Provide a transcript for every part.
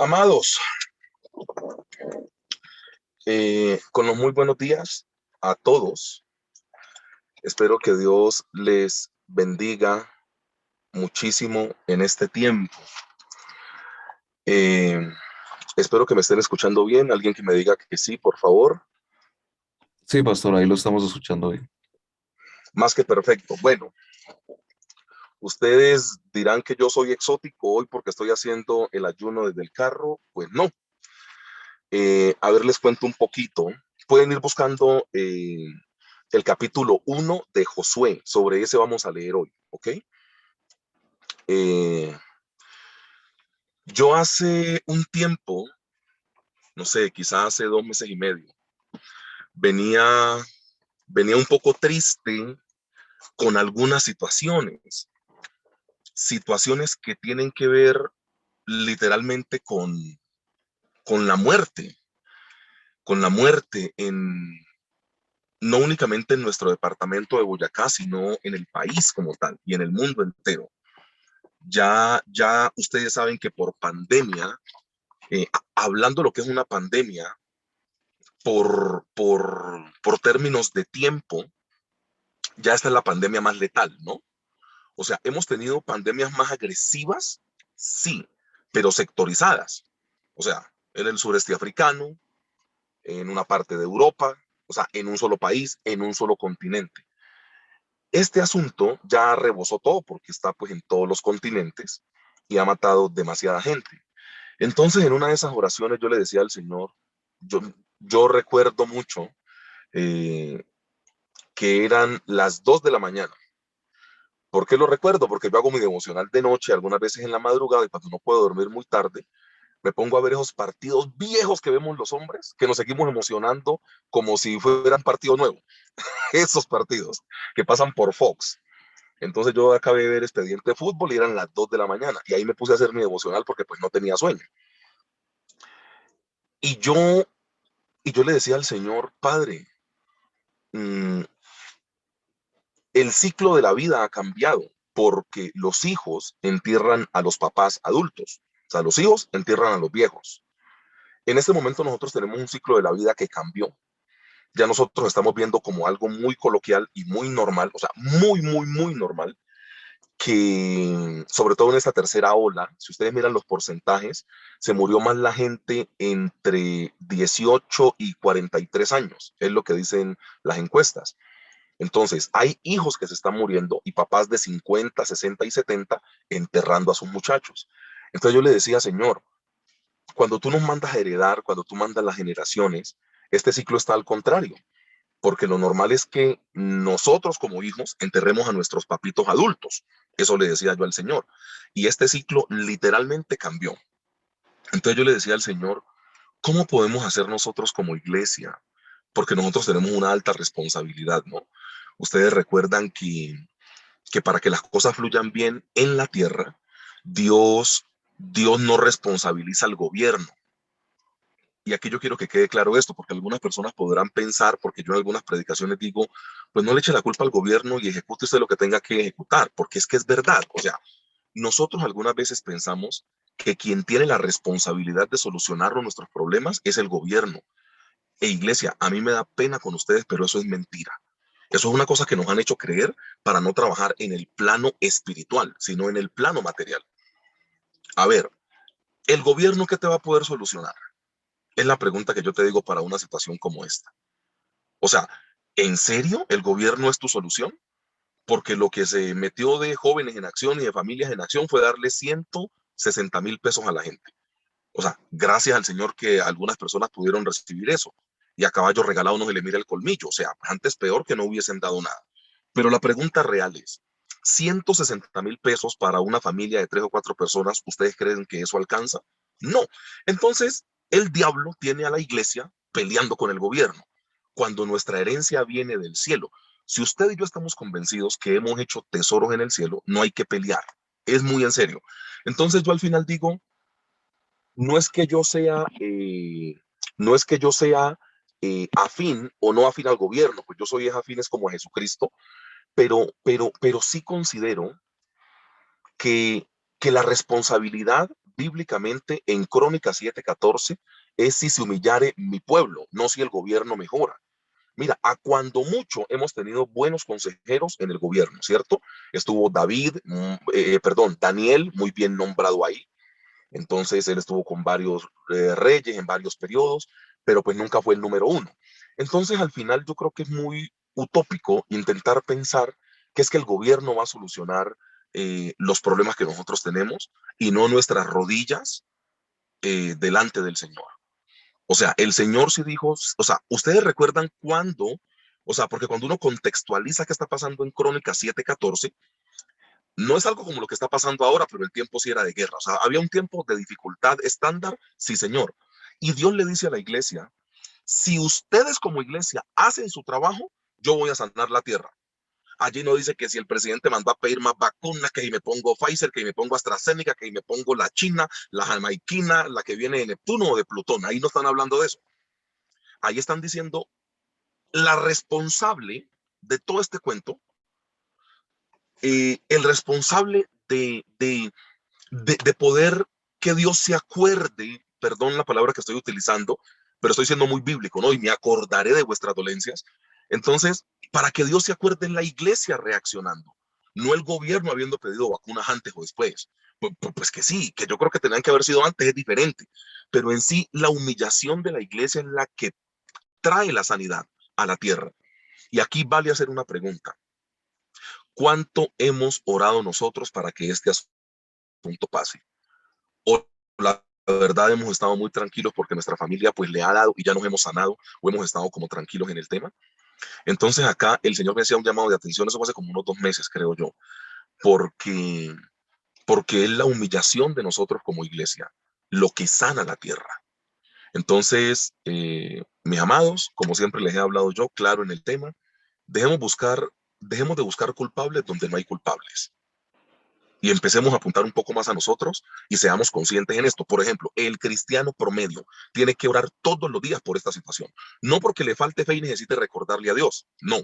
Amados, con los muy buenos días a todos. Espero que Dios les bendiga muchísimo en este tiempo. Eh, Espero que me estén escuchando bien. Alguien que me diga que sí, por favor. Sí, pastor, ahí lo estamos escuchando bien. Más que perfecto. Bueno, ustedes dirán que yo soy exótico hoy porque estoy haciendo el ayuno desde el carro. Pues no. A ver, les cuento un poquito. Pueden ir buscando el capítulo 1 de Josué. Sobre ese vamos a leer hoy, ¿ok? Eh, yo hace un tiempo, no sé, quizás hace 2 meses y medio, venía, venía un poco triste con algunas situaciones que tienen que ver literalmente con con la muerte no únicamente en nuestro departamento de Boyacá, sino en el país como tal y en el mundo entero. Ya ustedes saben que por pandemia, hablando lo que es una pandemia, por términos de tiempo, ya esta es la pandemia más letal, ¿no? O sea, hemos tenido pandemias más agresivas, sí, pero sectorizadas. O sea, en el sureste africano, en una parte de Europa, o sea, en un solo país, en un solo continente. Este asunto ya rebosó todo porque está pues en todos los continentes y ha matado demasiada gente. Entonces, en una de esas oraciones yo le decía al Señor, yo, yo recuerdo mucho eh, que eran las 2 de la mañana. ¿Por qué lo recuerdo? Porque yo hago mi devocional de noche, algunas veces en la madrugada, y cuando no puedo dormir muy tarde, me pongo a ver esos partidos viejos que vemos los hombres, que nos seguimos emocionando como si fueran partidos nuevos. Esos partidos que pasan por Fox. Entonces yo acabé de ver Expediente de Fútbol y eran las 2 de la mañana. Y ahí me puse a hacer mi devocional porque pues no tenía sueño. Y yo, y yo le decía al Señor, Padre, mmm, el ciclo de la vida ha cambiado porque los hijos entierran a los papás adultos. O sea, los hijos entierran a los viejos. En este momento nosotros tenemos un ciclo de la vida que cambió. Ya nosotros estamos viendo como algo muy coloquial y muy normal, o sea, muy normal, que sobre todo en esta tercera ola, si ustedes miran los porcentajes, se murió más la gente entre 18 y 43 años, es lo que dicen las encuestas. Entonces, hay hijos que se están muriendo y papás de 50, 60 y 70 enterrando a sus muchachos. Entonces yo le decía, Señor, cuando tú nos mandas a heredar, cuando tú mandas las generaciones, este ciclo está al contrario, porque lo normal es que nosotros como hijos enterremos a nuestros papitos adultos. Eso le decía yo al Señor. Y este ciclo literalmente cambió. Entonces yo le decía al Señor, ¿cómo podemos hacer nosotros como iglesia? Porque nosotros tenemos una alta responsabilidad, ¿no? Ustedes recuerdan que para que las cosas fluyan bien en la tierra, Dios no responsabiliza al gobierno. Y aquí yo quiero que quede claro esto, porque algunas personas podrán pensar, porque yo en algunas predicaciones digo, pues no le eche la culpa al gobierno y ejecute usted lo que tenga que ejecutar, porque es que es verdad. O sea, nosotros algunas veces pensamos que quien tiene la responsabilidad de solucionar nuestros problemas es el gobierno. E iglesia, a mí me da pena con ustedes, pero eso es mentira. Eso es una cosa que nos han hecho creer para no trabajar en el plano espiritual, sino en el plano material. A ver, ¿el gobierno qué te va a poder solucionar? Es la pregunta que yo te digo para una situación como esta. O sea, ¿en serio el gobierno es tu solución? Porque lo que se metió de jóvenes en acción y de familias en acción fue darle 160,000 pesos a la gente. O sea, gracias al Señor que algunas personas pudieron recibir eso. Y a caballo regalado no se le mira el colmillo. O sea, antes peor que no hubiesen dado nada. Pero la pregunta real es, 160,000 pesos para una familia de 3 o 4 personas, ¿ustedes creen que eso alcanza? No. Entonces, el diablo tiene a la iglesia peleando con el gobierno, cuando nuestra herencia viene del cielo. Si usted y yo estamos convencidos que hemos hecho tesoros en el cielo, no hay que pelear. Es muy en serio. Entonces yo al final digo, no es que yo sea, no es que yo sea afín o no afín al gobierno, pues yo soy afines como a Jesucristo, pero sí considero que, que la responsabilidad bíblicamente en Crónicas 7:14 es si se humillare mi pueblo, no si el gobierno mejora. Mira, a cuando mucho hemos tenido buenos consejeros en el gobierno, ¿cierto? Estuvo Daniel, muy bien nombrado ahí. Entonces él estuvo con varios reyes en varios periodos, pero pues nunca fue el número uno. Entonces al final yo creo que es muy utópico intentar pensar que es que el gobierno va a solucionar los problemas que nosotros tenemos y no nuestras rodillas delante del Señor. O sea, el Señor sí dijo, o sea, ustedes recuerdan cuando, o sea, porque cuando uno contextualiza qué está pasando en Crónicas 7:14, no es algo como lo que está pasando ahora, pero el tiempo sí era de guerra. O sea, había un tiempo de dificultad estándar, sí, señor. Y Dios le dice a la iglesia, si ustedes como iglesia hacen su trabajo, yo voy a sanar la tierra. Allí no dice que si el presidente mandó a pedir más vacunas, que si me pongo Pfizer, que si me pongo AstraZeneca, que si me pongo la china, la jamaiquina, la que viene de Neptuno o de Plutón. Ahí no están hablando de eso. Ahí están diciendo la responsable de todo este cuento, el responsable de poder que Dios se acuerde, perdón la palabra que estoy utilizando, pero estoy siendo muy bíblico, ¿no? Y me acordaré de vuestras dolencias. Entonces, para que Dios se acuerde en la iglesia reaccionando, no el gobierno habiendo pedido vacunas antes o después. Pues que sí, que yo creo que tenían que haber sido antes, es diferente. Pero en sí, la humillación de la iglesia es la que trae la sanidad a la tierra. Y aquí vale hacer una pregunta. ¿Cuánto hemos orado nosotros para que este asunto pase? O la verdad hemos estado muy tranquilos porque nuestra familia pues le ha dado y ya nos hemos sanado o hemos estado como tranquilos en el tema. Entonces acá el Señor me hacía un llamado de atención, eso fue hace como unos 2 meses creo yo, porque, porque es la humillación de nosotros como iglesia, lo que sana la tierra. Entonces, mis amados, como siempre les he hablado yo, claro en el tema, dejemos buscar, dejemos de buscar culpables donde no hay culpables y empecemos a apuntar un poco más a nosotros y seamos conscientes en esto. Por ejemplo, el cristiano promedio tiene que orar todos los días por esta situación. No porque le falte fe y necesite recordarle a Dios, no,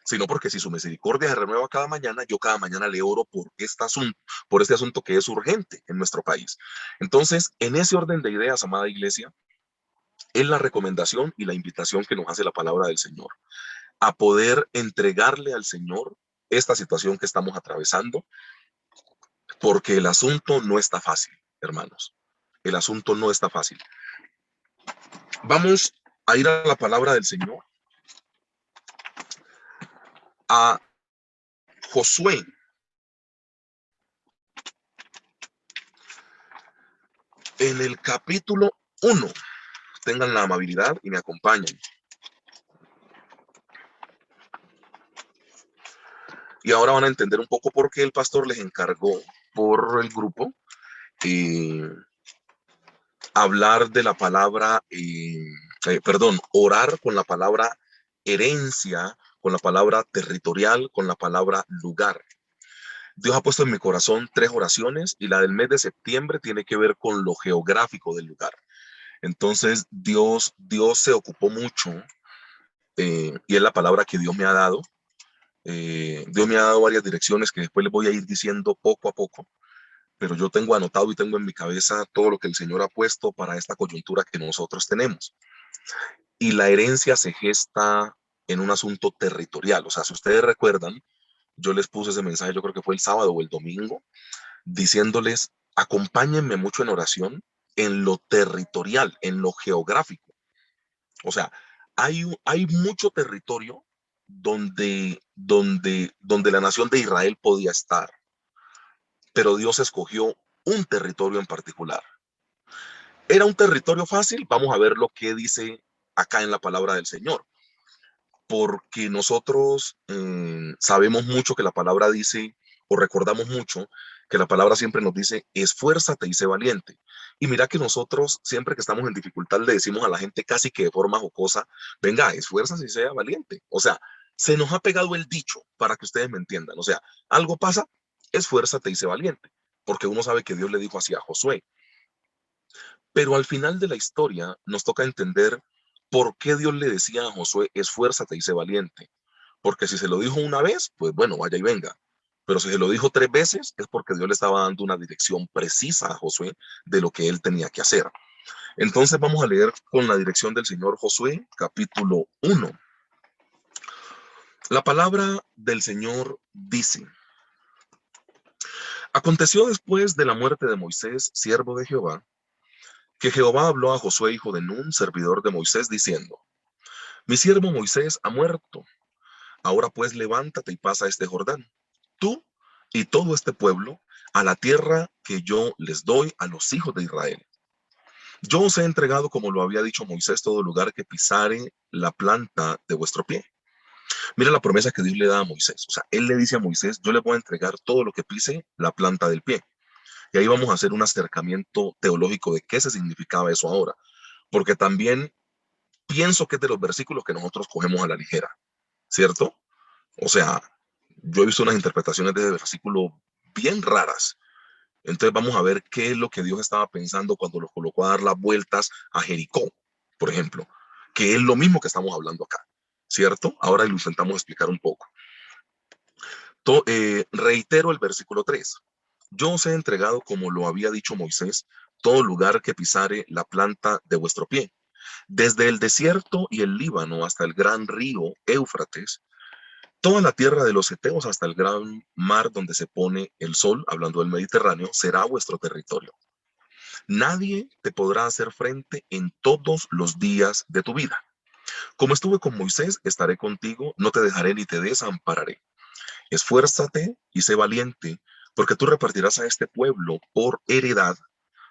sino porque si su misericordia se renueva cada mañana, yo cada mañana le oro por este asunto que es urgente en nuestro país. Entonces, en ese orden de ideas, amada iglesia, es la recomendación y la invitación que nos hace la palabra del Señor, a poder entregarle al Señor esta situación que estamos atravesando, porque el asunto no está fácil, hermanos. El asunto no está fácil. Vamos a ir a la palabra del Señor, a Josué. En el capítulo 1, tengan la amabilidad y me acompañen. Y ahora van a entender un poco por qué el pastor les encargó por el grupo hablar de la palabra, orar con la palabra herencia, con la palabra territorial, con la palabra lugar. Dios ha puesto en mi corazón 3 oraciones y la del mes de septiembre tiene que ver con lo geográfico del lugar. Entonces Dios se ocupó mucho y es la palabra que Dios me ha dado. Dios me ha dado varias direcciones que después les voy a ir diciendo poco a poco, pero yo tengo anotado y tengo en mi cabeza todo lo que el Señor ha puesto para esta coyuntura que nosotros tenemos. Y la herencia se gesta en un asunto territorial. O sea, si ustedes recuerdan, yo les puse ese mensaje, yo creo que fue el sábado o el domingo, diciéndoles, acompáñenme mucho en oración en lo territorial, en lo geográfico. O sea, hay mucho territorio donde la nación de Israel podía estar, pero Dios escogió un territorio en particular. ¿Era un territorio fácil? Vamos a ver lo que dice acá en la palabra del Señor, porque nosotros sabemos mucho que la palabra dice, o recordamos mucho, que la palabra siempre nos dice, esfuérzate y sé valiente. Y mira que nosotros, siempre que estamos en dificultad, le decimos a la gente casi que de forma jocosa, venga, esfuérzate y sea valiente. O sea, se nos ha pegado el dicho, para que ustedes me entiendan. O sea, algo pasa, esfuérzate y sé valiente, porque uno sabe que Dios le dijo así a Josué. Pero al final de la historia nos toca entender por qué Dios le decía a Josué, esfuérzate y sé valiente. Porque si se lo dijo una vez, pues bueno, vaya y venga. Pero si se lo dijo 3 veces, es porque Dios le estaba dando una dirección precisa a Josué de lo que él tenía que hacer. Entonces vamos a leer con la dirección del Señor Josué, capítulo 1. La palabra del Señor dice: Aconteció después de la muerte de Moisés, siervo de Jehová, que Jehová habló a Josué, hijo de Nun, servidor de Moisés, diciendo: Mi siervo Moisés ha muerto. Ahora pues levántate y pasa este Jordán, tú y todo este pueblo, a la tierra que yo les doy a los hijos de Israel. Yo os he entregado, como lo había dicho Moisés, todo lugar que pisare la planta de vuestro pie. Mira la promesa que Dios le da a Moisés. O sea, él le dice a Moisés: yo le voy a entregar todo lo que pise la planta del pie. Y ahí vamos a hacer un acercamiento teológico de qué se significaba eso ahora. Porque también pienso que es de los versículos que nosotros cogemos a la ligera, ¿cierto? O sea, yo he visto unas interpretaciones de ese versículo bien raras. Entonces vamos a ver qué es lo que Dios estaba pensando cuando los colocó a dar las vueltas a Jericó, por ejemplo, que es lo mismo que estamos hablando acá, ¿cierto? Ahora lo intentamos explicar un poco. Reitero el versículo 3. Yo os he entregado, como lo había dicho Moisés, todo lugar que pisare la planta de vuestro pie, desde el desierto y el Líbano hasta el gran río Éufrates, toda la tierra de los heteos hasta el gran mar donde se pone el sol, hablando del Mediterráneo, será vuestro territorio. Nadie te podrá hacer frente en todos los días de tu vida. Como estuve con Moisés, estaré contigo, no te dejaré ni te desampararé. Esfuérzate y sé valiente, porque tú repartirás a este pueblo por heredad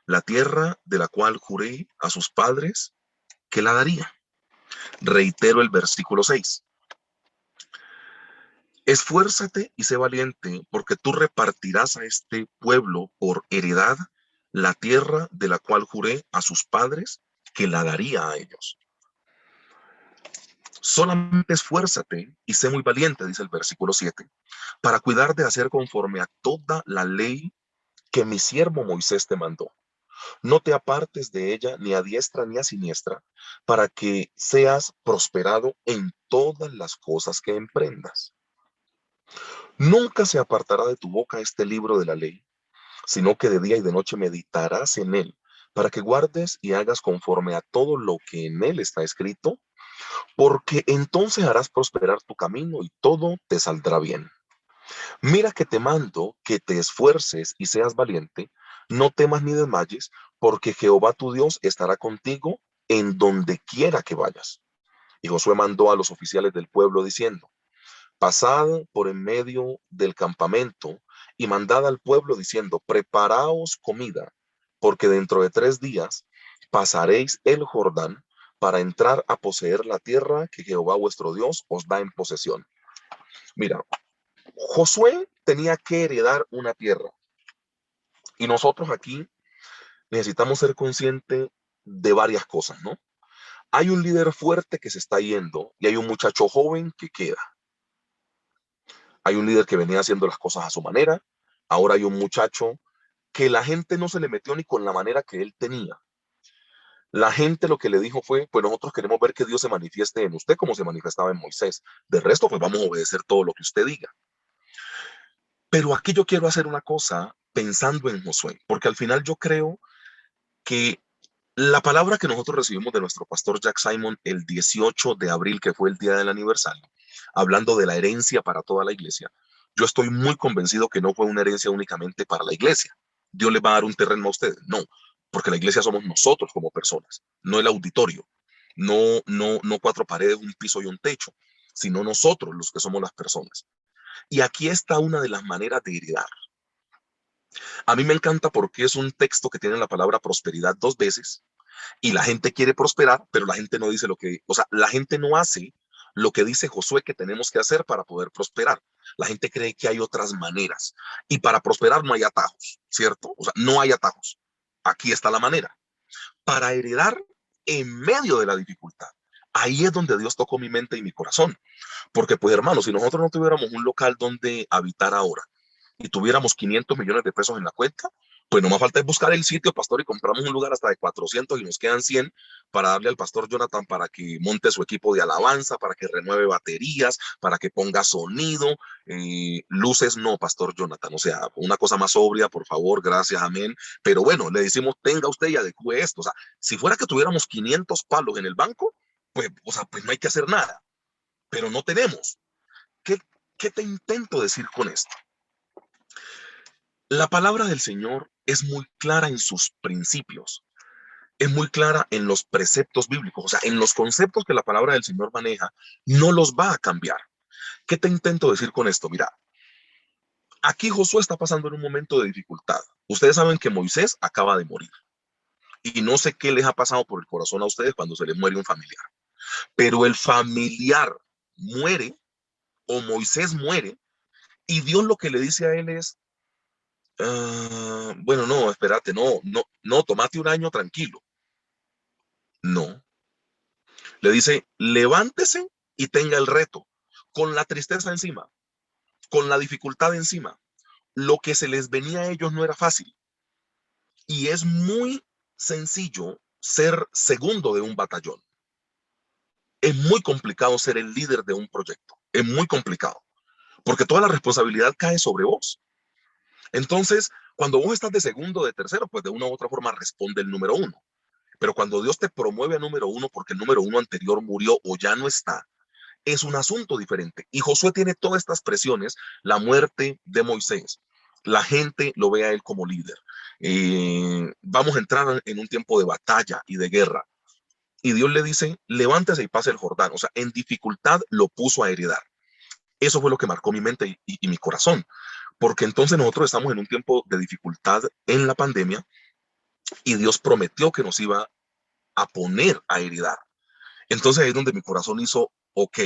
la tierra de la cual juré a sus padres que la daría. Reitero el versículo 6. Esfuérzate y sé valiente, porque tú repartirás a este pueblo por heredad la tierra de la cual juré a sus padres que la daría a ellos. Solamente esfuérzate y sé muy valiente, dice el versículo 7, para cuidar de hacer conforme a toda la ley que mi siervo Moisés te mandó. No te apartes de ella ni a diestra ni a siniestra, para que seas prosperado en todas las cosas que emprendas. Nunca se apartará de tu boca este libro de la ley, sino que de día y de noche meditarás en él, para que guardes y hagas conforme a todo lo que en él está escrito, porque entonces harás prosperar tu camino y todo te saldrá bien. Mira que te mando que te esfuerces y seas valiente, no temas ni desmayes, porque Jehová tu Dios estará contigo en donde quiera que vayas. Y Josué mandó a los oficiales del pueblo diciendo: Pasad por en medio del campamento y mandad al pueblo diciendo: Preparaos comida, porque dentro de 3 días pasaréis el Jordán para entrar a poseer la tierra que Jehová vuestro Dios os da en posesión. Mira, Josué tenía que heredar una tierra y nosotros aquí necesitamos ser conscientes de varias cosas, ¿no? Hay un líder fuerte que se está yendo y hay un muchacho joven que queda. Hay un líder que venía haciendo las cosas a su manera, ahora hay un muchacho que la gente no se le metió ni con la manera que él tenía. La gente lo que le dijo fue: pues nosotros queremos ver que Dios se manifieste en usted como se manifestaba en Moisés. De resto, pues vamos a obedecer todo lo que usted diga. Pero aquí yo quiero hacer una cosa pensando en Josué, porque al final yo creo que la palabra que nosotros recibimos de nuestro pastor Jack Simon el 18 de abril, que fue el día del aniversario, hablando de la herencia para toda la iglesia, yo estoy muy convencido que no fue una herencia únicamente para la iglesia. Dios le va a dar un terreno a ustedes. No, porque la iglesia somos nosotros como personas, no el auditorio, no 4 paredes, un piso y un techo, sino nosotros los que somos las personas. Y aquí está una de las maneras de heredar. A mí me encanta porque es un texto que tiene la palabra prosperidad 2 veces y la gente quiere prosperar, pero la gente no dice lo que, o sea, la gente no hace lo que dice Josué que tenemos que hacer para poder prosperar. La gente cree que hay otras maneras y para prosperar no hay atajos, ¿cierto? O sea, no hay atajos. Aquí está la manera. Para heredar en medio de la dificultad. Ahí es donde Dios tocó mi mente y mi corazón. Porque, pues, hermanos, si nosotros no tuviéramos un local donde habitar ahora y tuviéramos 500 millones de pesos en la cuenta, Pues no más falta es buscar el sitio, pastor, y compramos un lugar hasta de 400 y nos quedan 100 para darle al pastor Jonathan para que monte su equipo de alabanza, para que renueve baterías, para que ponga sonido, luces no, pastor Jonathan, o sea, una cosa más sobria, por favor, gracias, amén. Pero bueno, le decimos, tenga usted y adecue esto, o sea, si fuera que tuviéramos 500 palos en el banco, pues, o sea, pues no hay que hacer nada, pero no tenemos. ¿Qué, qué te intento decir con esto? La palabra del Señor es muy clara en sus principios, es muy clara en los preceptos bíblicos, o sea, en los conceptos que la palabra del Señor maneja, no los va a cambiar. ¿Qué te intento decir con esto? Mira, aquí Josué está pasando en un momento de dificultad. Ustedes saben que Moisés acaba de morir y no sé qué les ha pasado por el corazón a ustedes cuando se les muere un familiar, pero el familiar muere o Moisés muere y Dios lo que le dice a él es, bueno, no, espérate, no, tomate un año tranquilo. No, le dice, levántese y tenga el reto, con la tristeza encima, con la dificultad encima. Lo que se les venía a ellos no era fácil. Y es muy sencillo ser segundo de un batallón. Es muy complicado ser el líder de un proyecto. Es muy complicado, porque toda la responsabilidad cae sobre vos. Entonces, cuando vos estás de segundo, de tercero, pues de una u otra forma responde el número uno. Pero cuando Dios te promueve a número uno porque el número uno anterior murió o ya no está, es un asunto diferente. Y Josué tiene todas estas presiones, la muerte de Moisés. La gente lo ve a él como líder. Vamos a entrar en un tiempo de batalla y de guerra. Y Dios le dice, levántese y pase el Jordán. O sea, en dificultad lo puso a heredar. Eso fue lo que marcó mi mente y mi corazón. Porque entonces nosotros estamos en un tiempo de dificultad en la pandemia y Dios prometió que nos iba a poner a heredar. Entonces ahí es donde mi corazón hizo, ok,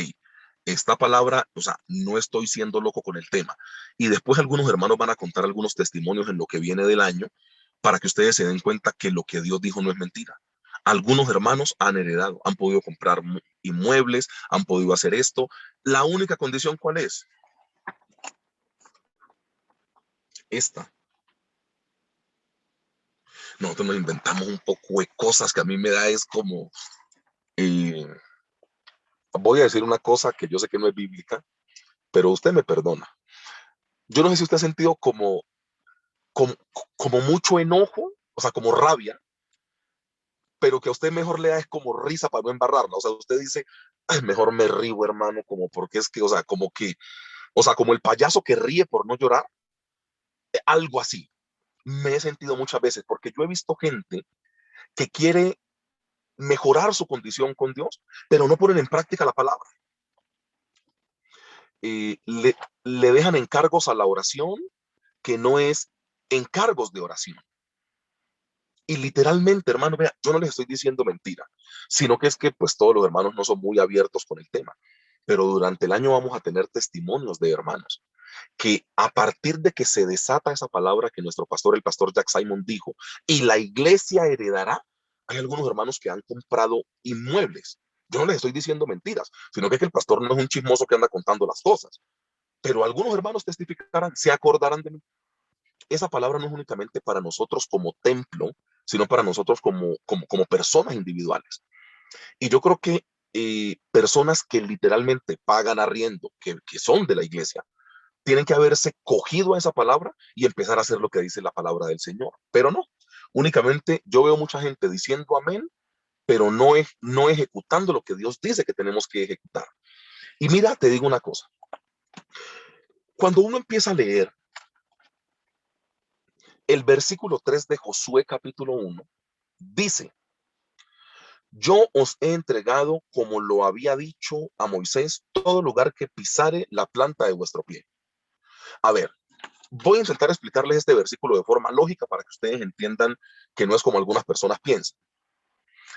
esta palabra, o sea, no estoy siendo loco con el tema. Y después algunos hermanos van a contar algunos testimonios en lo que viene del año para que ustedes se den cuenta que lo que Dios dijo no es mentira. Algunos hermanos han heredado, han podido comprar inmuebles, han podido hacer esto. La única condición, ¿cuál es? Esta. Nosotros nos inventamos un poco de cosas que a mí me da es como, eh, voy a decir una cosa que yo sé que no es bíblica, pero usted me perdona. Yo no sé si usted ha sentido como, como mucho enojo, o sea, como rabia, pero que a usted mejor le da es como risa para no embarrarla. O sea, usted dice, ay, mejor me río, hermano, como porque es que, o sea, como que, o sea, como el payaso que ríe por no llorar, algo así. Me he sentido muchas veces, porque yo he visto gente que quiere mejorar su condición con Dios, pero no ponen en práctica la palabra. Eh, le, le dejan encargos a la oración que no es encargos de oración. Y literalmente, hermano, vea, yo no les estoy diciendo mentira, sino que es que pues todos los hermanos no son muy abiertos con el tema. Pero durante el año vamos a tener testimonios de hermanos que a partir de que se desata esa palabra que nuestro pastor, el pastor Jack Simon dijo, y la iglesia heredará, hay algunos hermanos que han comprado inmuebles. Yo no les estoy diciendo mentiras, sino que el pastor no es un chismoso que anda contando las cosas. Pero algunos hermanos testificarán, se acordarán de mí. Esa palabra no es únicamente para nosotros como templo, sino para nosotros como personas individuales. Y yo creo que personas que literalmente pagan arriendo, que son de la iglesia, tienen que haberse cogido a esa palabra y empezar a hacer lo que dice la palabra del Señor. Pero no, únicamente yo veo mucha gente diciendo amén, pero no ejecutando lo que Dios dice que tenemos que ejecutar. Y mira, te digo una cosa, cuando uno empieza a leer el versículo 3 de Josué capítulo 1, dice, yo os he entregado, como lo había dicho a Moisés, todo lugar que pisare la planta de vuestro pie. A ver, voy a intentar explicarles este versículo de forma lógica para que ustedes entiendan que no es como algunas personas piensan.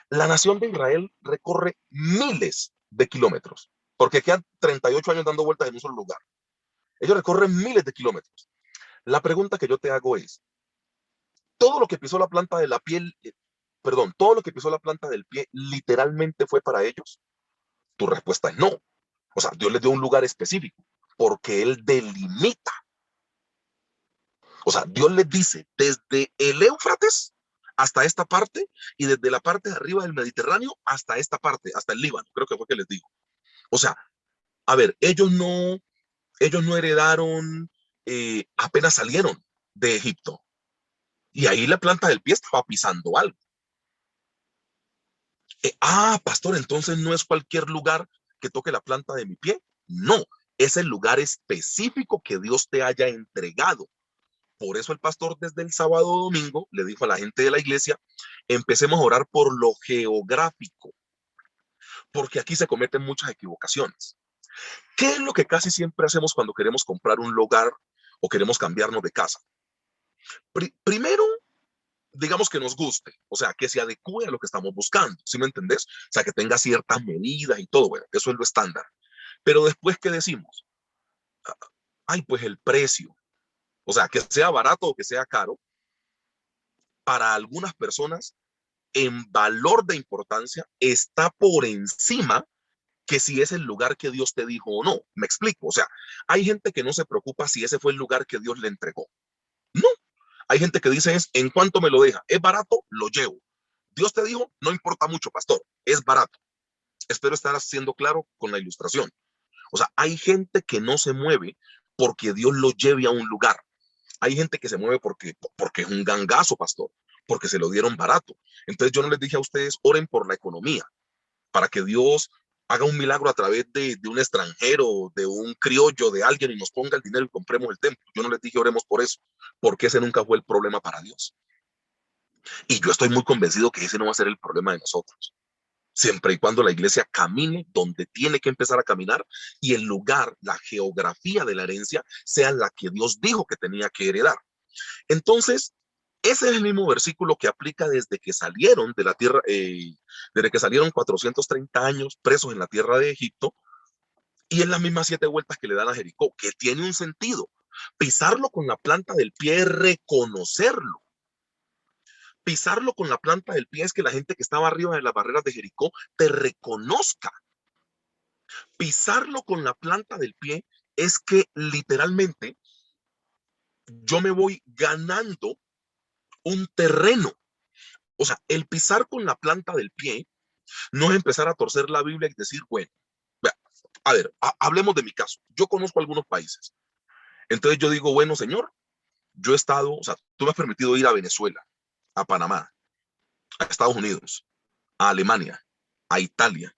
La nación de Israel recorre miles de kilómetros, porque quedan 38 años dando vueltas en un solo lugar. Ellos recorren miles de kilómetros. La pregunta que yo te hago es, todo lo que pisó la planta de la piel, perdón, todo lo que pisó la planta del pie literalmente fue para ellos. Tu respuesta es no. O sea, Dios les dio un lugar específico porque Él delimita. O sea, Dios les dice desde el Éufrates hasta esta parte y desde la parte de arriba del Mediterráneo hasta esta parte, hasta el Líbano, creo que fue que les digo. O sea, a ver, ellos no heredaron, apenas salieron de Egipto. Y ahí la planta del pie estaba pisando algo. Pastor, entonces no es cualquier lugar que toque la planta de mi pie. No, es el lugar específico que Dios te haya entregado. Por eso el pastor desde el sábado domingo le dijo a la gente de la iglesia, empecemos a orar por lo geográfico, porque aquí se cometen muchas equivocaciones. ¿Qué es lo que casi siempre hacemos cuando queremos comprar un lugar o queremos cambiarnos de casa? Primero, digamos que nos guste, o sea, que se adecue a lo que estamos buscando, ¿sí me entendés? O sea, que tenga ciertas medidas y todo, bueno, eso es lo estándar. Pero después, ¿qué decimos? Ay, pues el precio, o sea, que sea barato o que sea caro, para algunas personas en valor de importancia está por encima que si es el lugar que Dios te dijo o no. Me explico. O sea, hay gente que no se preocupa si ese fue el lugar que Dios le entregó. No. Hay gente que dice es, ¿en cuánto me lo deja? ¿Es barato? Lo llevo. Dios te dijo, no importa mucho, pastor, es barato. Espero estar siendo claro con la ilustración. O sea, hay gente que no se mueve porque Dios lo lleve a un lugar. Hay gente que se mueve porque es un gangazo, pastor, porque se lo dieron barato. Entonces yo no les dije a ustedes, oren por la economía, para que Dios haga un milagro a través de un extranjero, de un criollo, de alguien y nos ponga el dinero y compremos el templo. Yo no les dije oremos por eso, porque ese nunca fue el problema para Dios. Y yo estoy muy convencido que ese no va a ser el problema de nosotros. Siempre y cuando la iglesia camine donde tiene que empezar a caminar y el lugar, la geografía de la herencia sea la que Dios dijo que tenía que heredar. Entonces, ese es el mismo versículo que aplica desde que salieron de la tierra, desde que salieron 430 años presos en la tierra de Egipto, y es las mismas 7 vueltas que le dan a Jericó, que tiene un sentido. Pisarlo con la planta del pie es reconocerlo. Pisarlo con la planta del pie es que la gente que estaba arriba de las barreras de Jericó te reconozca. Pisarlo con la planta del pie es que literalmente yo me voy ganando un terreno. O sea, el pisar con la planta del pie no es empezar a torcer la Biblia y decir, bueno, a ver, hablemos de mi caso. Yo conozco algunos países. Entonces yo digo, bueno, señor, yo he estado, o sea, tú me has permitido ir a Venezuela, a Panamá, a Estados Unidos, a Alemania, a Italia,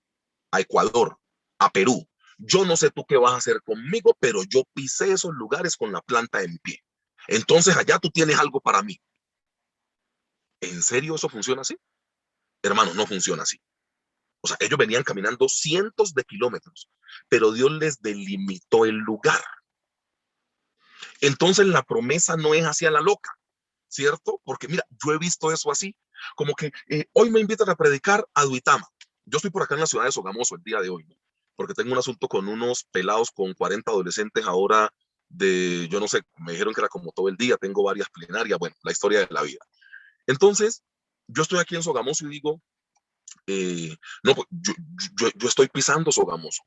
a Ecuador, a Perú. Yo no sé tú qué vas a hacer conmigo, pero yo pisé esos lugares con la planta de mi pie. Entonces allá tú tienes algo para mí. ¿En serio eso funciona así? Hermano, no funciona así. O sea, ellos venían caminando cientos de kilómetros, pero Dios les delimitó el lugar. Entonces la promesa no es hacia la loca, ¿cierto? Porque mira, yo he visto eso así, como que hoy me invitan a predicar a Duitama. Yo estoy por acá en la ciudad de Sogamoso el día de hoy, ¿no? Porque tengo un asunto con unos pelados con 40 adolescentes ahora de, yo no sé, me dijeron que era como todo el día, tengo varias plenarias, bueno, la historia de la vida. Entonces, yo estoy aquí en Sogamoso y digo, no, pues yo estoy pisando Sogamoso.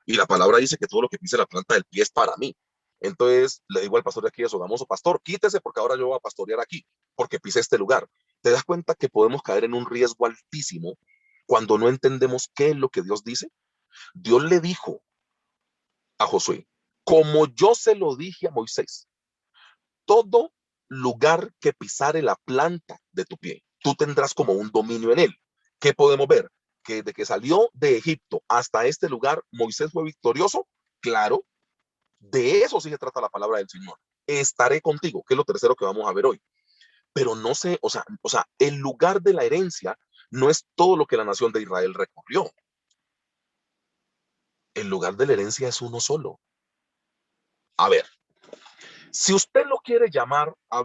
Y la palabra dice que todo lo que pise la planta del pie es para mí. Entonces le digo al pastor de aquí de Sogamoso, pastor, quítese porque ahora yo voy a pastorear aquí, porque pisé este lugar. ¿Te das cuenta que podemos caer en un riesgo altísimo cuando no entendemos qué es lo que Dios dice? Dios le dijo a Josué, como yo se lo dije a Moisés, todo lugar que pisare la planta de tu pie, tú tendrás como un dominio en él. ¿Qué podemos ver? Que de que salió de Egipto hasta este lugar, Moisés fue victorioso, claro, de eso sí se trata la palabra del Señor. Estaré contigo, que es lo tercero que vamos a ver hoy. Pero no sé, o sea, el lugar de la herencia no es todo lo que la nación de Israel recorrió. El lugar de la herencia es uno solo. A ver, si usted lo quiere llamar a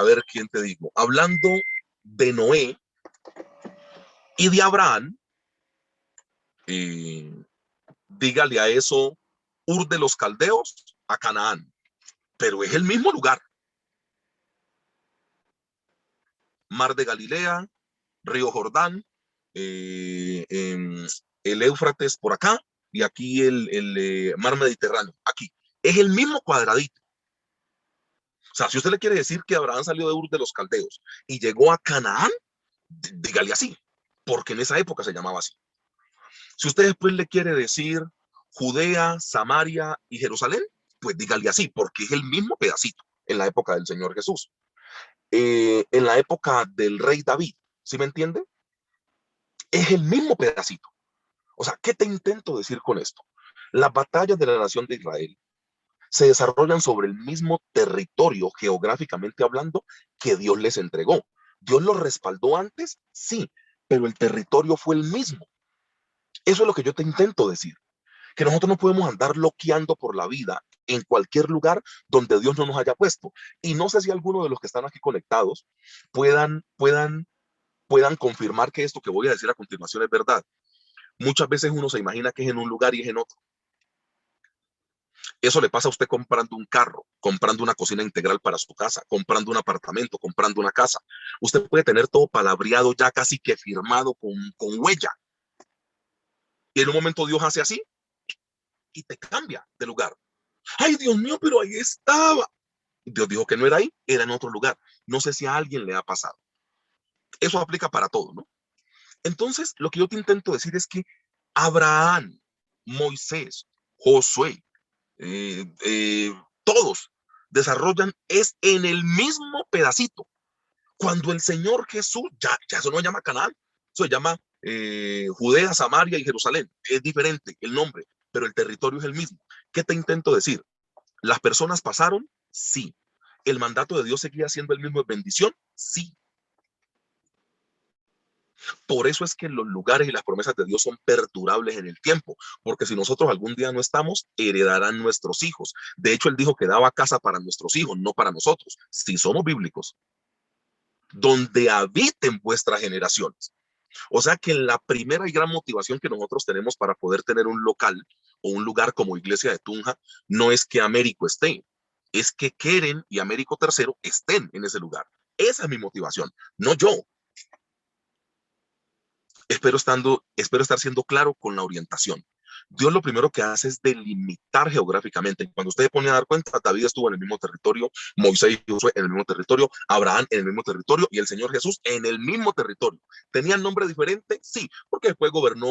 ver quién te digo, hablando de Noé y de Abraham, eh, dígale a eso Ur de los Caldeos a Canaán, pero es el mismo lugar. Mar de Galilea, Río Jordán, el Éufrates por acá y aquí el mar Mediterráneo, aquí. Es el mismo cuadradito. O sea, si usted le quiere decir que Abraham salió de Ur de los Caldeos y llegó a Canaán, dígale así, porque en esa época se llamaba así. Si usted después le quiere decir Judea, Samaria y Jerusalén, pues dígale así, porque es el mismo pedacito en la época del Señor Jesús. En la época del rey David, ¿sí me entiende? Es el mismo pedacito. O sea, ¿qué te intento decir con esto? Las batallas de la nación de Israel se desarrollan sobre el mismo territorio geográficamente hablando que Dios les entregó. ¿Dios los respaldó antes? Sí, pero el territorio fue el mismo. Eso es lo que yo te intento decir, que nosotros no podemos andar loqueando por la vida en cualquier lugar donde Dios no nos haya puesto. Y no sé si alguno de los que están aquí conectados puedan confirmar que esto que voy a decir a continuación es verdad. Muchas veces uno se imagina que es en un lugar y es en otro. Eso le pasa a usted comprando un carro, comprando una cocina integral para su casa, comprando un apartamento, comprando una casa. Usted puede tener todo palabreado ya casi que firmado con huella. Y en un momento Dios hace así y te cambia de lugar. Ay, Dios mío, pero ahí estaba. Dios dijo que no era ahí, era en otro lugar. No sé si a alguien le ha pasado. Eso aplica para todo, ¿no? Entonces, lo que yo te intento decir es que Abraham, Moisés, Josué, todos desarrollan es en el mismo pedacito. Cuando el Señor Jesús, ya eso no se llama Canaán, eso se llama Judea, Samaria y Jerusalén. Es diferente el nombre, pero el territorio es el mismo. ¿Qué te intento decir? ¿Las personas pasaron? Sí. ¿El mandato de Dios seguía siendo el mismo en bendición? Sí. Por eso es que los lugares y las promesas de Dios son perdurables en el tiempo, porque si nosotros algún día no estamos, heredarán nuestros hijos. De hecho, él dijo que daba casa para nuestros hijos, no para nosotros, si somos bíblicos, donde habiten vuestras generaciones. O sea que la primera y gran motivación que nosotros tenemos para poder tener un local o un lugar como Iglesia de Tunja no es que Américo esté, es que Keren y Américo tercero estén en ese lugar. Esa es mi motivación, no yo. Espero estar siendo claro con la orientación. Dios lo primero que hace es delimitar geográficamente. Cuando usted pone a dar cuenta, David estuvo en el mismo territorio, Moisés y Josué en el mismo territorio, Abraham en el mismo territorio y el Señor Jesús en el mismo territorio. ¿Tenían nombre diferente? Sí, porque después gobernó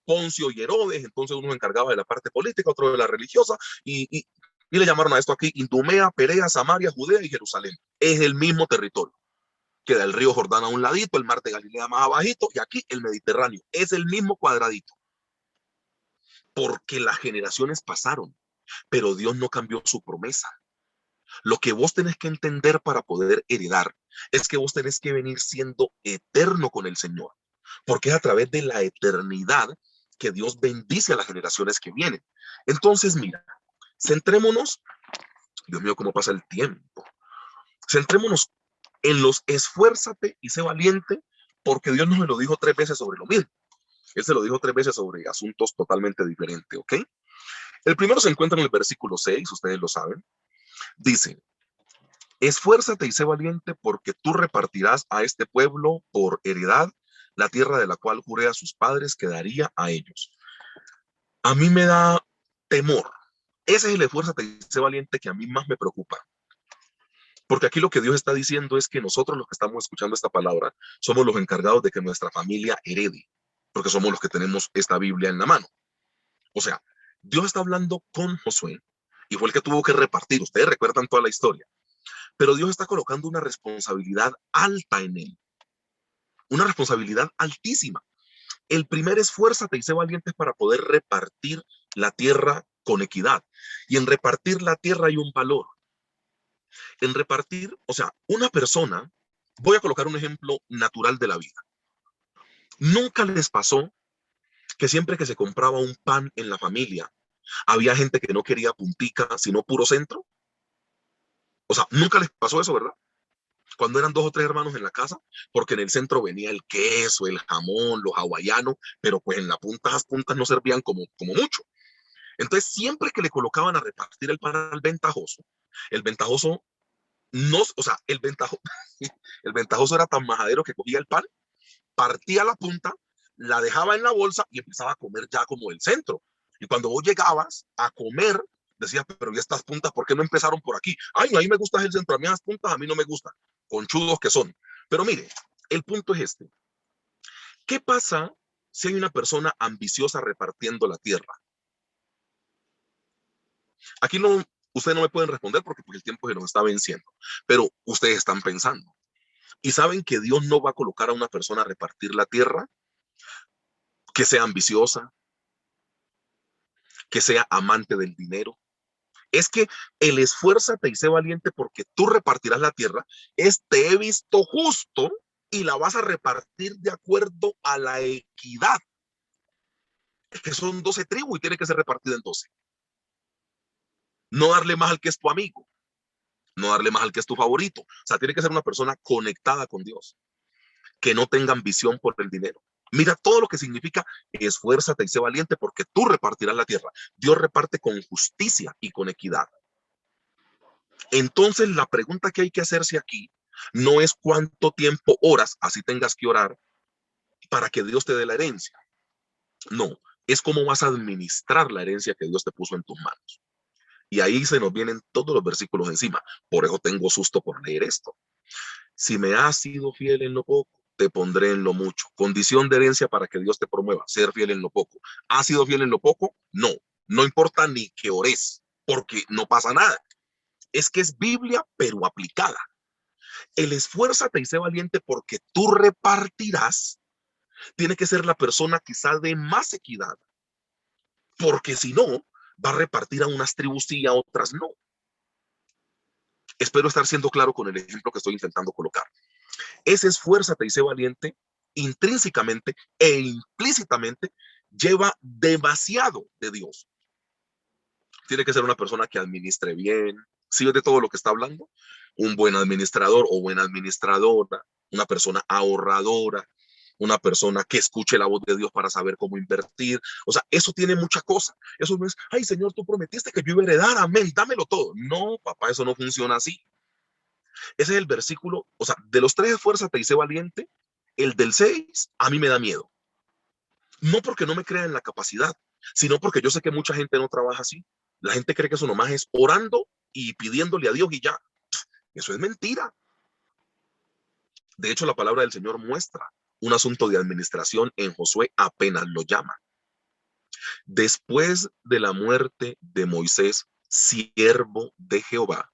Poncio y Herodes, entonces uno se encargaba de la parte política, otro de la religiosa, y le llamaron a esto aquí Idumea, Perea, Samaria, Judea y Jerusalén. Es el mismo territorio. Queda el río Jordán a un ladito, el mar de Galilea más abajito y aquí el Mediterráneo. Es el mismo cuadradito. Porque las generaciones pasaron, pero Dios no cambió su promesa. Lo que vos tenés que entender para poder heredar es que vos tenés que venir siendo eterno con el Señor, porque es a través de la eternidad que Dios bendice a las generaciones que vienen. Entonces, mira, centrémonos, Dios mío, cómo pasa el tiempo. Centrémonos en los esfuérzate y sé valiente, porque Dios nos lo dijo 3 veces sobre lo mismo. Él se lo dijo 3 veces sobre asuntos totalmente diferentes, ¿ok? El primero se encuentra en el versículo 6, ustedes lo saben. Dice, esfuérzate y sé valiente porque tú repartirás a este pueblo por heredad la tierra de la cual juré a sus padres que daría a ellos. A mí me da temor. Ese es el esfuérzate y sé valiente que a mí más me preocupa. Porque aquí lo que Dios está diciendo es que nosotros los que estamos escuchando esta palabra somos los encargados de que nuestra familia herede, porque somos los que tenemos esta Biblia en la mano. O sea, Dios está hablando con Josué y fue el que tuvo que repartir. Ustedes recuerdan toda la historia. Pero Dios está colocando una responsabilidad alta en él, una responsabilidad altísima. El primer esfuérzate y sé valiente para poder repartir la tierra con equidad. Y en repartir la tierra hay un valor. En repartir, o sea, una persona, voy a colocar un ejemplo natural de la vida. Nunca les pasó que siempre que se compraba un pan en la familia, había gente que no quería puntica, sino puro centro. O sea, nunca les pasó eso, ¿verdad? Cuando eran 2 o 3 hermanos en la casa, porque en el centro venía el queso, el jamón, los hawaianos, pero pues en las puntas no servían como mucho. Entonces, siempre que le colocaban a repartir el pan al el ventajoso no, o sea, el ventajoso era tan majadero que cogía el pan, partía la punta, la dejaba en la bolsa y empezaba a comer ya como el centro. Y cuando vos llegabas a comer, decías, pero ¿y estas puntas por qué no empezaron por aquí? Ay, no, a mí me gusta el centro, a mí las puntas a mí no me gustan, conchudos que son. Pero mire, el punto es este. ¿Qué pasa si hay una persona ambiciosa repartiendo la tierra? Aquí no, ustedes no me pueden responder porque pues, el tiempo se nos está venciendo, pero ustedes están pensando y saben que Dios no va a colocar a una persona a repartir la tierra que sea ambiciosa, que sea amante del dinero. Es que el esfuérzate y sé valiente porque tú repartirás la tierra, es te he visto justo y la vas a repartir de acuerdo a la equidad. Es que son 12 tribus y tiene que ser repartida en 12. No darle más al que es tu amigo, no darle más al que es tu favorito. O sea, tiene que ser una persona conectada con Dios, que no tenga ambición por el dinero. Mira todo lo que significa esfuérzate y sé valiente porque tú repartirás la tierra. Dios reparte con justicia y con equidad. Entonces, la pregunta que hay que hacerse aquí no es cuánto tiempo oras, así tengas que orar, para que Dios te dé la herencia. No, es cómo vas a administrar la herencia que Dios te puso en tus manos. Y ahí se nos vienen todos los versículos encima. Por eso tengo susto por leer esto. Si me has sido fiel en lo poco, te pondré en lo mucho. Condición de herencia para que Dios te promueva, ser fiel en lo poco. ¿Has sido fiel en lo poco? No, no importa ni que ores, porque no pasa nada. Es que es Biblia, pero aplicada. El esfuérzate y sé valiente porque tú repartirás. Tiene que ser la persona quizá de más equidad, porque si no, va a repartir a unas tribus sí y a otras no. Espero estar siendo claro con el ejemplo que estoy intentando colocar. Ese esfuérzate y sé valiente, intrínsecamente e implícitamente, lleva demasiado de Dios. Tiene que ser una persona que administre bien. ¿Sí ves de todo lo que está hablando? Un buen administrador o buena administradora, una persona ahorradora, una persona que escuche la voz de Dios para saber cómo invertir. O sea, eso tiene mucha cosa. Eso no es, ay, Señor, tú prometiste que yo iba a heredar, amén, dámelo todo. No, papá, eso no funciona así. Ese es el versículo, o sea, de los 3 esfuérzate y sé valiente, el del 6 a mí me da miedo. No porque no me crea en la capacidad, sino porque yo sé que mucha gente no trabaja así. La gente cree que eso nomás es orando y pidiéndole a Dios y ya. Eso es mentira. De hecho, la palabra del Señor muestra un asunto de administración en Josué apenas lo llama. Después de la muerte de Moisés, siervo de Jehová,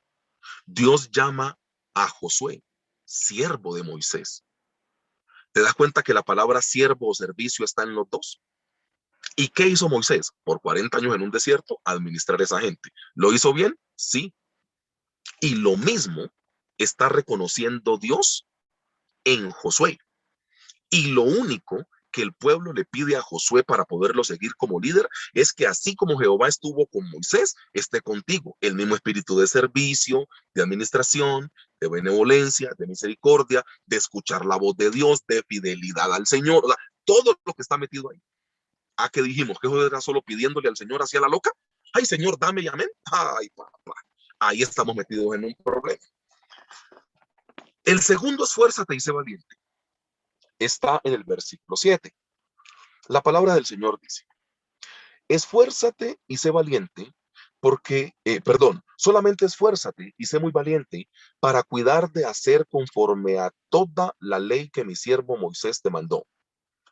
Dios llama a Josué, siervo de Moisés. ¿Te das cuenta que la palabra siervo o servicio está en los dos? ¿Y qué hizo Moisés? Por 40 años en un desierto, administrar a esa gente. ¿Lo hizo bien? Sí. Y lo mismo está reconociendo Dios en Josué. Y lo único que el pueblo le pide a Josué para poderlo seguir como líder es que así como Jehová estuvo con Moisés, esté contigo. El mismo espíritu de servicio, de administración, de benevolencia, de misericordia, de escuchar la voz de Dios, de fidelidad al Señor. O sea, todo lo que está metido ahí. ¿A qué dijimos? ¿Que eso era solo pidiéndole al Señor hacia la loca? Ay, Señor, dame y amén. Ay, papá. Ahí estamos metidos en un problema. El segundo esfuérzate y sé valiente está en el versículo 7. La palabra del Señor dice, esfuérzate y sé valiente porque, solamente esfuérzate y sé muy valiente para cuidar de hacer conforme a toda la ley que mi siervo Moisés te mandó.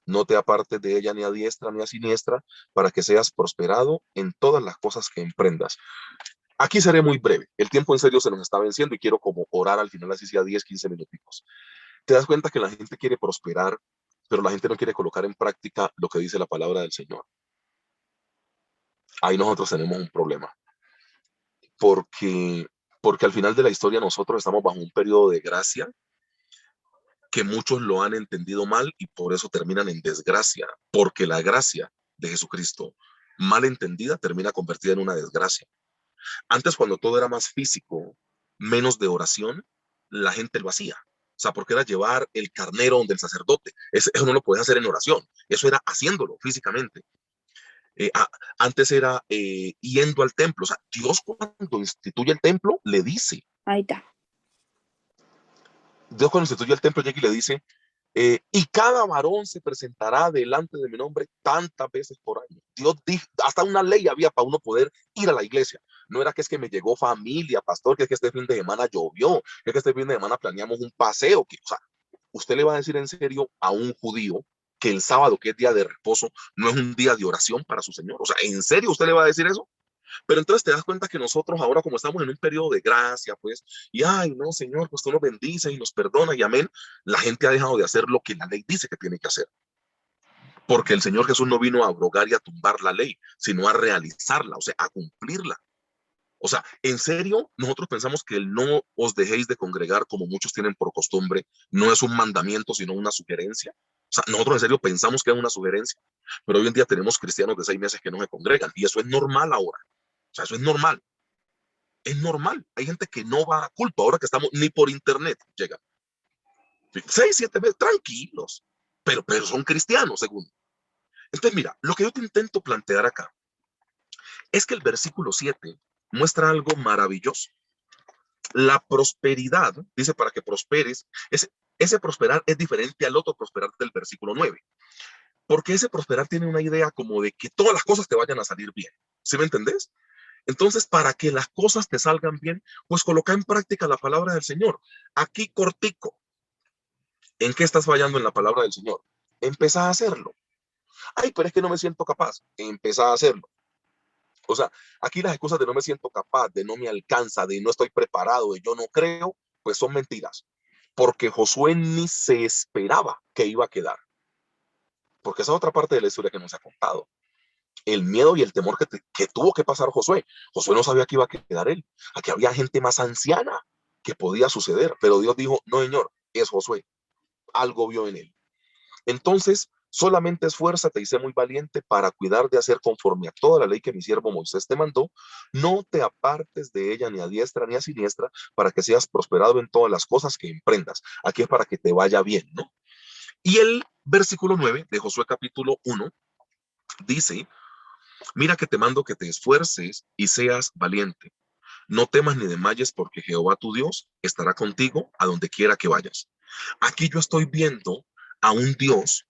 No te apartes de ella ni a diestra ni a siniestra, para que seas prosperado en todas las cosas que emprendas. Aquí seré muy breve. El tiempo en serio se nos está venciendo y quiero como orar al final, así sea 10, 15 minuticos. Te das cuenta que la gente quiere prosperar, pero la gente no quiere colocar en práctica lo que dice la palabra del Señor. Ahí nosotros tenemos un problema, porque, porque al final de la historia nosotros estamos bajo un periodo de gracia que muchos lo han entendido mal y por eso terminan en desgracia, porque la gracia de Jesucristo mal entendida termina convertida en una desgracia. Antes, cuando todo era más físico, menos de oración, la gente lo hacía. O sea, porque era llevar el carnero donde el sacerdote. Eso no lo podías hacer en oración, eso era haciéndolo físicamente. Eh, a, Antes era yendo al templo. O sea, Dios cuando instituye el templo le dice, Ahí está. Dios cuando instituye el templo llega y le dice, y cada varón se presentará delante de mi nombre tantas veces por año. Dios dijo, hasta una ley había para uno poder ir a la iglesia. No era que es que me llegó familia, pastor, que es que este fin de semana llovió, que es que este fin de semana planeamos un paseo. Que, o sea, usted le va a decir en serio a un judío que el sábado, que es día de reposo, no es un día de oración para su Señor. O sea, ¿en serio usted le va a decir eso? Pero entonces te das cuenta que nosotros ahora, como estamos en un periodo de gracia, pues, y ay, no, Señor, pues tú nos bendice y nos perdona y amén, la gente ha dejado de hacer lo que la ley dice que tiene que hacer. Porque el Señor Jesús no vino a abrogar y a tumbar la ley, sino a realizarla, o sea, a cumplirla. O sea, en serio, nosotros pensamos que el no os dejéis de congregar, como muchos tienen por costumbre, no es un mandamiento, sino una sugerencia. O sea, nosotros en serio pensamos que es una sugerencia, pero hoy en día tenemos cristianos de 6 meses que no se congregan y eso es normal ahora. O sea, eso es normal. Es normal. Hay gente que no va a culto ahora que estamos ni por internet llegan. 6, 7 meses, tranquilos. Pero son cristianos, según. Entonces, mira, lo que yo te intento plantear acá es que el versículo 7 muestra algo maravilloso. La prosperidad, dice para que prosperes, ese prosperar es diferente al otro prosperar del versículo 9. Porque ese prosperar tiene una idea como de que todas las cosas te vayan a salir bien. ¿Sí me entendés? Entonces, para que las cosas te salgan bien, pues coloca en práctica la palabra del Señor. Aquí cortico. ¿En qué estás fallando en la palabra del Señor? Empezá a hacerlo. Ay, pero es que no me siento capaz. Empezá a hacerlo. O sea, aquí las excusas de no me siento capaz, de no me alcanza, de no estoy preparado, de yo no creo, pues son mentiras. Porque Josué ni se esperaba que iba a quedar. Porque esa es otra parte de la historia que nos ha contado. El miedo y el temor que tuvo que pasar Josué. Josué no sabía que iba a quedar él. Aquí había gente más anciana que podía suceder, pero Dios dijo, no, Señor, es Josué. Algo vio en él. Entonces, solamente esfuérzate y sé muy valiente para cuidar de hacer conforme a toda la ley que mi siervo Moisés te mandó. No te apartes de ella ni a diestra ni a siniestra para que seas prosperado en todas las cosas que emprendas. Aquí es para que te vaya bien, ¿no? Y el versículo 9 de Josué capítulo 1 dice, mira que te mando que te esfuerces y seas valiente. No temas ni desmayes porque Jehová tu Dios estará contigo a donde quiera que vayas. Aquí yo estoy viendo a un Dios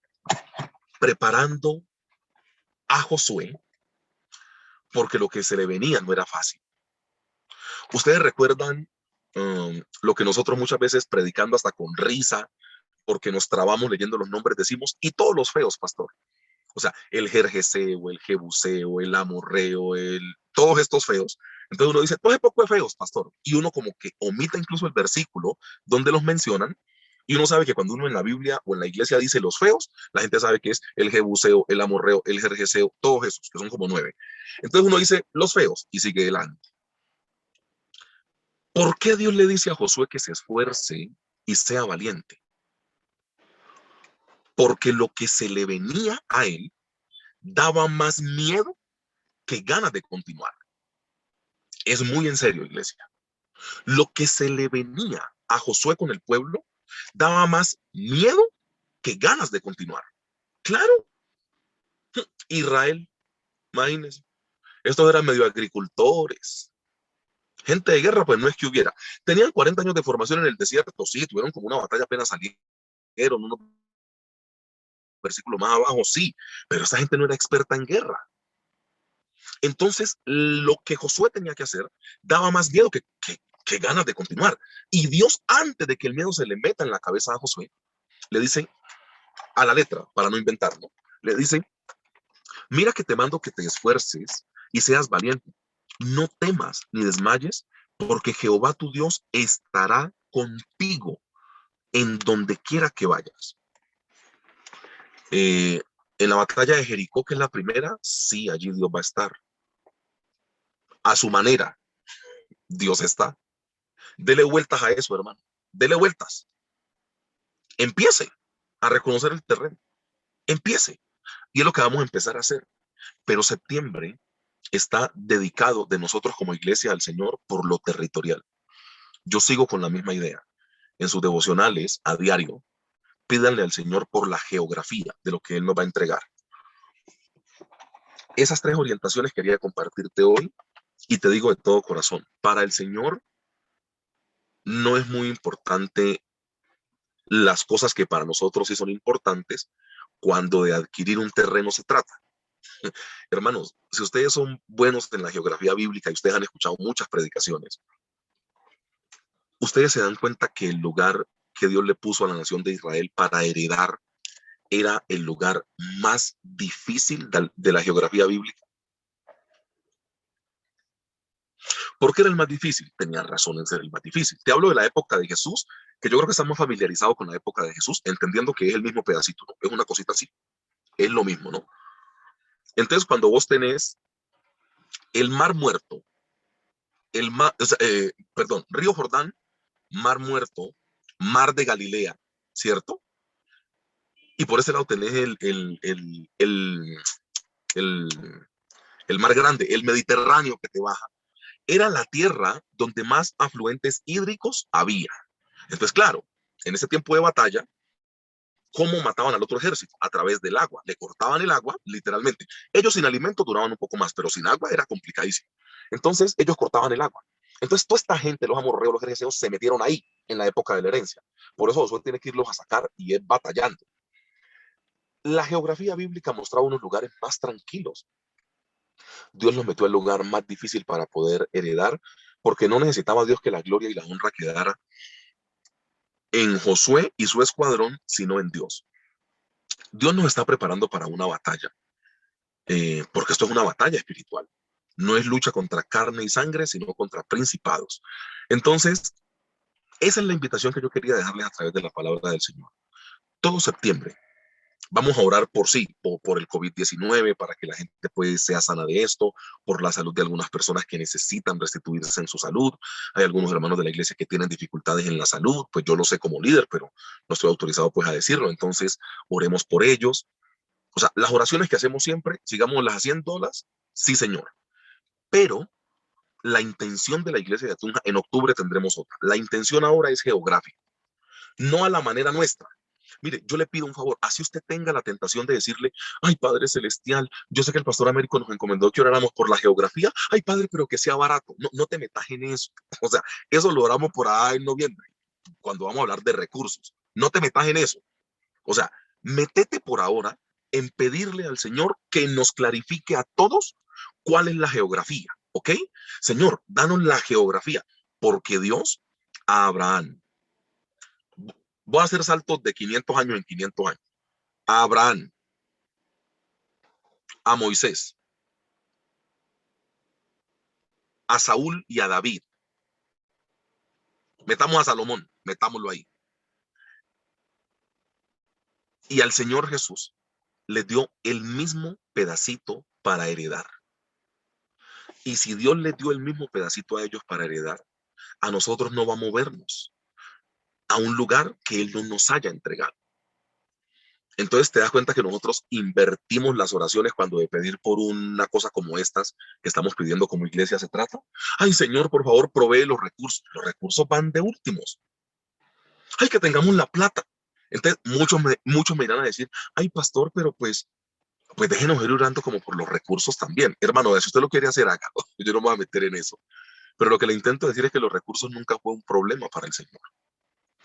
preparando a Josué porque lo que se le venía no era fácil. Ustedes recuerdan lo que nosotros muchas veces predicando hasta con risa, porque nos trabamos leyendo los nombres, decimos, y todos los feos, pastor. O sea, el Jerjeseo, el Jebuseo, el Amorreo, todos estos feos. Entonces uno dice, pues es poco de feos, pastor. Y uno como que omita incluso el versículo donde los mencionan. Y uno sabe que cuando uno en la Biblia o en la iglesia dice los feos, la gente sabe que es el Jebuseo, el Amorreo, el Jerjeseo, todos esos, que son como 9. Entonces uno dice los feos y sigue adelante. ¿Por qué Dios le dice a Josué que se esfuerce y sea valiente? Porque lo que se le venía a él daba más miedo que ganas de continuar. Es muy en serio, iglesia. Lo que se le venía a Josué con el pueblo daba más miedo que ganas de continuar. Claro, Israel, imagínense, estos eran medio agricultores, gente de guerra, pues no es que hubiera. Tenían 40 años de formación en el desierto, sí, tuvieron como una batalla apenas salieron, unos versículos más abajo, sí, pero esa gente no era experta en guerra. Entonces, lo que Josué tenía que hacer daba más miedo que ganas de continuar. Y Dios, antes de que el miedo se le meta en la cabeza a Josué, le dice a la letra, para no inventarlo, le dice, mira que te mando que te esfuerces y seas valiente. No temas ni desmayes, porque Jehová tu Dios estará contigo en donde quiera que vayas. En la batalla de Jericó, que es la primera, sí, allí Dios va a estar. A su manera, Dios está. Dele vueltas a eso, hermano. Dele vueltas. Empiece a reconocer el terreno. Empiece. Y es lo que vamos a empezar a hacer. Pero septiembre está dedicado de nosotros como iglesia al Señor por lo territorial. Yo sigo con la misma idea. En sus devocionales a diario, pídanle al Señor por la geografía de lo que Él nos va a entregar. Esas 3 orientaciones quería compartirte hoy y te digo de todo corazón, para el Señor no es muy importante las cosas que para nosotros sí son importantes cuando de adquirir un terreno se trata. Hermanos, si ustedes son buenos en la geografía bíblica y ustedes han escuchado muchas predicaciones, ustedes se dan cuenta que el lugar que Dios le puso a la nación de Israel para heredar era el lugar más difícil de la geografía bíblica. ¿Por qué era el más difícil? Tenía razón en ser el más difícil. Te hablo de la época de Jesús, que yo creo que estamos familiarizados con la época de Jesús, entendiendo que es el mismo pedacito, ¿no? Es una cosita así, es lo mismo, ¿no? Entonces, cuando vos tenés el Mar Muerto, o sea, perdón, Río Jordán, Mar Muerto, Mar de Galilea, ¿cierto? Y por ese lado tenés el, el Mar Grande, el Mediterráneo que te baja. Era la tierra donde más afluentes hídricos había. Entonces, claro, en ese tiempo de batalla, ¿cómo mataban al otro ejército? A través del agua. Le cortaban el agua, literalmente. Ellos sin alimento duraban un poco más, pero sin agua era complicadísimo. Entonces, ellos cortaban el agua. Entonces, toda esta gente, los amorreos, los jerseos, se metieron ahí en la época de la herencia. Por eso Josué tiene que irlos a sacar y es batallando. La geografía bíblica mostraba unos lugares más tranquilos. Dios los metió al lugar más difícil para poder heredar, porque no necesitaba Dios que la gloria y la honra quedara en Josué y su escuadrón, sino en Dios. Dios nos está preparando para una batalla, porque esto es una batalla espiritual. No es lucha contra carne y sangre, sino contra principados. Entonces, esa es la invitación que yo quería dejarles a través de la palabra del Señor. Todo septiembre vamos a orar por sí, por el COVID-19, para que la gente pues sea sana de esto, por la salud de algunas personas que necesitan restituirse en su salud. Hay algunos hermanos de la iglesia que tienen dificultades en la salud, pues yo lo sé como líder, pero no estoy autorizado pues a decirlo. Entonces, oremos por ellos. O sea, las oraciones que hacemos siempre, sigámoslas haciéndolas, sí, Señor. Pero la intención de la iglesia de Tunja, en octubre tendremos otra. La intención ahora es geográfica, no a la manera nuestra. Mire, yo le pido un favor, así usted tenga la tentación de decirle, ay, Padre Celestial, yo sé que el Pastor Américo nos encomendó que oráramos por la geografía, ay, Padre, pero que sea barato. No, no te metas en eso. O sea, eso lo oramos por ahí en noviembre, cuando vamos a hablar de recursos. No te metas en eso. O sea, métete por ahora en pedirle al Señor que nos clarifique a todos cuál es la geografía, ¿ok? Señor, danos la geografía, porque Dios a Abraham, voy a hacer saltos de 500 años en 500 años, a Abraham, a Moisés, a Saúl y a David, metamos a Salomón, metámoslo ahí, y al Señor Jesús le dio el mismo pedacito para heredar. Y si Dios les dio el mismo pedacito a ellos para heredar, a nosotros no va a movernos a un lugar que Él no nos haya entregado. Entonces te das cuenta que nosotros invertimos las oraciones cuando de pedir por una cosa como estas que estamos pidiendo como iglesia se trata. Ay, Señor, por favor, provee los recursos. Los recursos van de últimos. Ay, que tengamos la plata. Entonces muchos me irán a decir, ay, pastor, pero pues déjenos ir orando como por los recursos también. Hermano, si usted lo quiere hacer, hágalo. Yo no me voy a meter en eso. Pero lo que le intento decir es que los recursos nunca fue un problema para el Señor.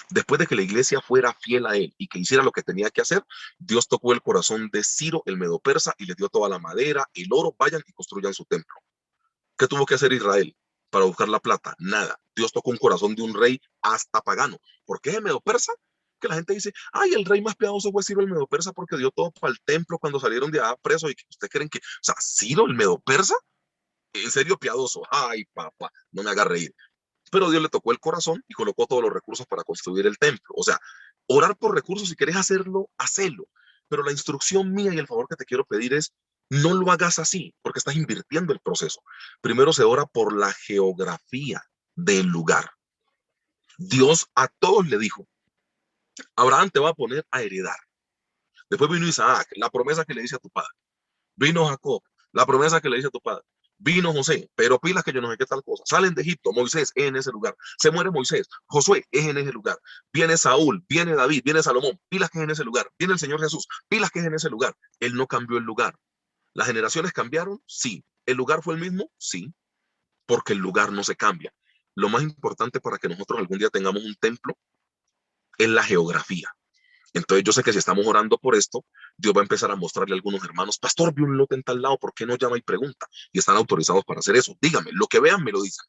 Después de que la iglesia fuera fiel a él y que hiciera lo que tenía que hacer, Dios tocó el corazón de Ciro, el medo persa, y le dio toda la madera, el oro, vayan y construyan su templo. ¿Qué tuvo que hacer Israel para buscar la plata? Nada. Dios tocó un corazón de un rey hasta pagano. ¿Por qué es el medo persa? Que la gente dice, ay, el rey más piadoso fue Ciro el medo persa porque dio todo para el templo cuando salieron de allá presos y que ustedes creen que, o sea, Ciro el medo persa, en serio piadoso, ay, papá, no me haga reír. Pero Dios le tocó el corazón y colocó todos los recursos para construir el templo. O sea, orar por recursos, si querés hacerlo, hacelo. Pero la instrucción mía y el favor que te quiero pedir es, no lo hagas así, porque estás invirtiendo el proceso. Primero se ora por la geografía del lugar. Dios a todos le dijo, Abraham te va a poner a heredar. Después vino Isaac, la promesa que le dice a tu padre. Vino Jacob, la promesa que le dice a tu padre. Vino José, pero pilas que yo no sé qué tal cosa. Salen de Egipto, Moisés es en ese lugar. Se muere Moisés, Josué es en ese lugar. Viene Saúl, viene David, viene Salomón, pilas que es en ese lugar. Viene el Señor Jesús, pilas que es en ese lugar. Él no cambió el lugar. ¿Las generaciones cambiaron? Sí. ¿El lugar fue el mismo? Sí, porque el lugar no se cambia. Lo más importante para que nosotros algún día tengamos un templo es la geografía. Entonces yo sé que si estamos orando por esto, Dios va a empezar a mostrarle a algunos hermanos, pastor, vi un lote en tal lado, ¿por qué no llama y pregunta? Y están autorizados para hacer eso. Dígame, lo que vean me lo dicen.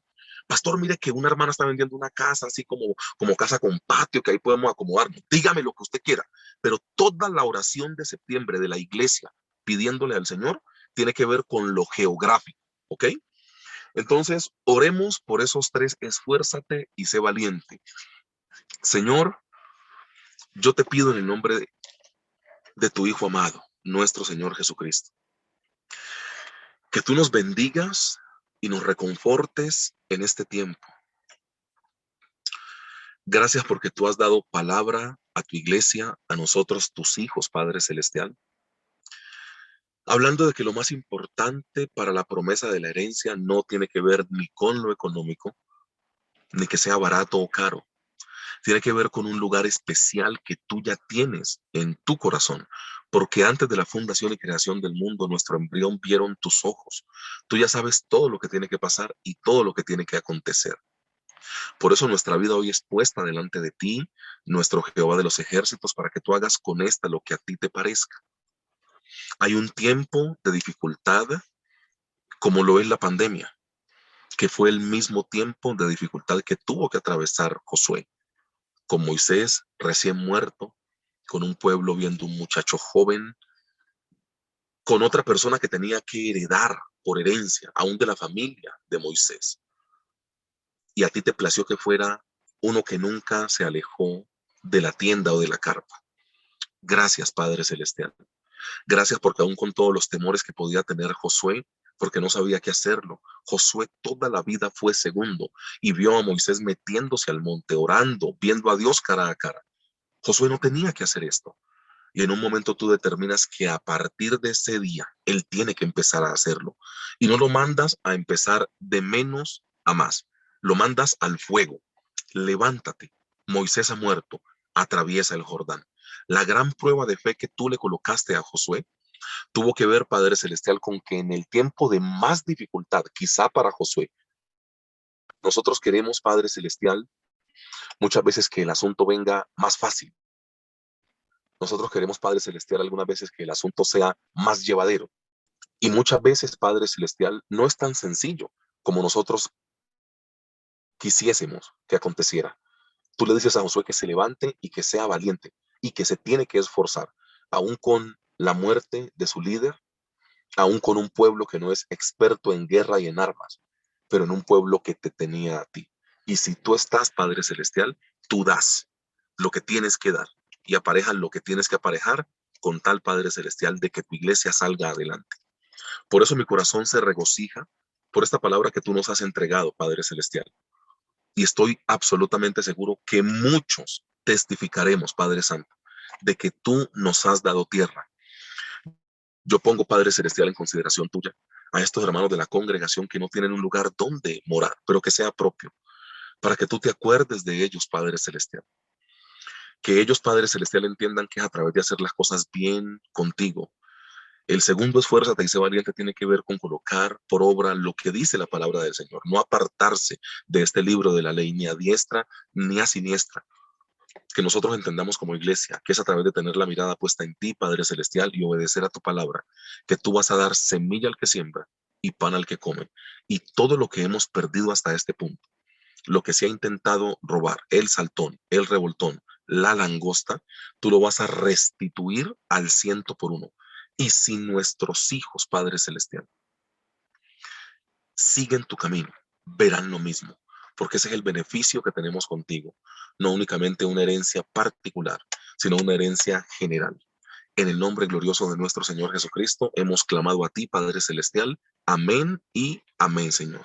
Pastor, mire que una hermana está vendiendo una casa así como casa con patio, que ahí podemos acomodarnos. Dígame lo que usted quiera. Pero toda la oración de septiembre de la iglesia pidiéndole al Señor tiene que ver con lo geográfico, ¿ok? Entonces, oremos por esos tres, esfuérzate y sé valiente. Señor, yo te pido en el nombre de tu Hijo amado, nuestro Señor Jesucristo, que tú nos bendigas y nos reconfortes en este tiempo. Gracias porque tú has dado palabra a tu iglesia, a nosotros, tus hijos, Padre Celestial, hablando de que lo más importante para la promesa de la herencia no tiene que ver ni con lo económico, ni que sea barato o caro. Tiene que ver con un lugar especial que tú ya tienes en tu corazón, porque antes de la fundación y creación del mundo, nuestro embrión vieron tus ojos. Tú ya sabes todo lo que tiene que pasar y todo lo que tiene que acontecer. Por eso nuestra vida hoy es puesta delante de ti, nuestro Jehová de los ejércitos, para que tú hagas con esta lo que a ti te parezca. Hay un tiempo de dificultad, como lo es la pandemia, que fue el mismo tiempo de dificultad que tuvo que atravesar Josué, con Moisés recién muerto, con un pueblo viendo un muchacho joven, con otra persona que tenía que heredar por herencia, aún de la familia de Moisés. Y a ti te plació que fuera uno que nunca se alejó de la tienda o de la carpa. Gracias, Padre Celestial. Gracias porque aún con todos los temores que podía tener Josué, porque no sabía qué hacerlo, Josué toda la vida fue segundo y vio a Moisés metiéndose al monte, orando, viendo a Dios cara a cara. Josué no tenía que hacer esto. Y en un momento tú determinas que a partir de ese día, él tiene que empezar a hacerlo. Y no lo mandas a empezar de menos a más. Lo mandas al fuego. Levántate. Moisés ha muerto. Atraviesa el Jordán. La gran prueba de fe que tú le colocaste a Josué tuvo que ver, Padre Celestial, con que en el tiempo de más dificultad, quizá para Josué, nosotros queremos, Padre Celestial, muchas veces que el asunto venga más fácil. Nosotros queremos, Padre Celestial, algunas veces que el asunto sea más llevadero. Y muchas veces, Padre Celestial, no es tan sencillo como nosotros quisiésemos que aconteciera. Tú le dices a Josué que se levante y que sea valiente y que se tiene que esforzar, aún con la muerte de su líder, aún con un pueblo que no es experto en guerra y en armas, pero en un pueblo que te tenía a ti. Y si tú estás, Padre Celestial, tú das lo que tienes que dar y aparejas lo que tienes que aparejar con tal, Padre Celestial, de que tu iglesia salga adelante. Por eso mi corazón se regocija por esta palabra que tú nos has entregado, Padre Celestial. Y estoy absolutamente seguro que muchos testificaremos, Padre Santo, de que tú nos has dado tierra. Yo pongo, Padre Celestial, en consideración tuya a estos hermanos de la congregación que no tienen un lugar donde morar, pero que sea propio, para que tú te acuerdes de ellos, Padre Celestial. Que ellos, Padre Celestial, entiendan que es a través de hacer las cosas bien contigo. El segundo, esfuérzate y sé valiente, tiene que ver con colocar por obra lo que dice la palabra del Señor, no apartarse de este libro de la ley ni a diestra ni a siniestra. Que nosotros entendamos como iglesia que es a través de tener la mirada puesta en ti, Padre Celestial, y obedecer a tu palabra, que tú vas a dar semilla al que siembra y pan al que come. Y todo lo que hemos perdido hasta este punto, lo que se ha intentado robar, el saltón, el revoltón, la langosta, tú lo vas a restituir al 100 por 1. Y si nuestros hijos, Padre Celestial, siguen tu camino, verán lo mismo, porque ese es el beneficio que tenemos contigo, no únicamente una herencia particular, sino una herencia general. En el nombre glorioso de nuestro Señor Jesucristo, hemos clamado a ti, Padre Celestial. Amén y amén, Señor.